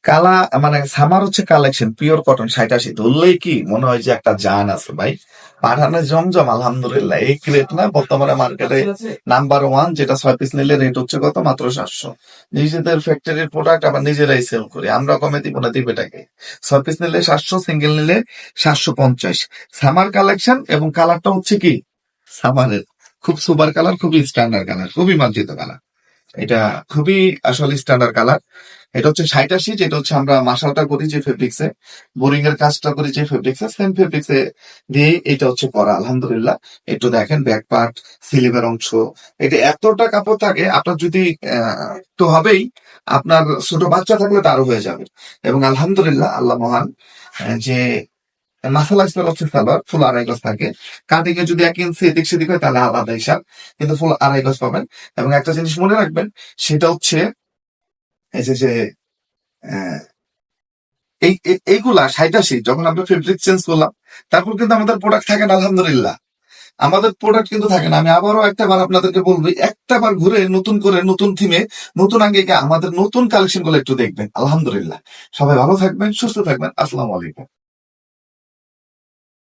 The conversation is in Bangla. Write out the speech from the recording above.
কালা মানে সামার হচ্ছে কালেকশন পিওর কটন ৮৭ ধরলেই কি মনে হয় যে একটা জান আছে ভাই। পাঠানের জমজম আলহামদুলিল্লাহ এই রেট না বর্তমানে মার্কেটে নাম্বার ওয়ান, যেটা ৬ পিস নিলে রেট হচ্ছে কত মাত্র ৭০০। নিজেদের ফ্যাক্টরির প্রোডাক্ট আবার নিজেরাই সেল করি, আমরা কমে দিব না, দিবে টাকে। ৬ পিস নিলে ৭০০, সিঙ্গেল নিলে ৭৫০। সামার কালেকশন এবং কালারটা হচ্ছে কি সামারের খুব সুপার কালার, খুবই স্ট্যান্ডার্ড কালার, খুবই মার্জিত কালার। এটা খুবই আসলে স্ট্যান্ডার্ড কালার। এটা হচ্ছে ৮৭, যেটা হচ্ছে আমরা মাসালটা করি যে ফেব্রিক্সে, বোরিং এর কাজটা করি যে ফেব্রিক্সে, সেম ফেব্রিক্সে দিয়ে এটা হচ্ছে করা আলহামদুলিল্লাহ। একটু দেখেন ব্যাক পার্ট, স্লিভের অংশ, এটা এতটা কাপড় থাকে আপনার যদি তো হবেই, আপনার ছোট বাচ্চা থাকলে তারও হয়ে যাবে। এবং আলহামদুলিল্লাহ আল্লাহ মহান, যে মাসালা স্টাইল হচ্ছে সালোয়ার ফুল ২.৫ গজ থাকে। কাটিং এ যদি ১ ইঞ্চি এদিক সেদিক হয় তাহলে আলাদা হিসাব, কিন্তু ফুল ২.৫ গজ পাবেন। এবং একটা জিনিস মনে রাখবেন, সেটা হচ্ছে এই যে আহ, এইগুলা ৮৭ যখন আমরা ফেব্রিক চেঞ্জ করলাম, তারপর কিন্তু আমাদের প্রোডাক্ট থাকে না আলহামদুলিল্লাহ। আমাদের প্রোডাক্ট কিন্তু থাকে না। আমি আবারও একটা বার আপনাদেরকে বলবো, একটা বার ঘুরে নতুন করে নতুন থিমে নতুন আঙ্গিকে আমাদের নতুন কালেকশন গুলো একটু দেখবেন। আলহামদুলিল্লাহ। সবাই ভালো থাকবেন, সুস্থ থাকবেন। আসসালামু আলাইকুম।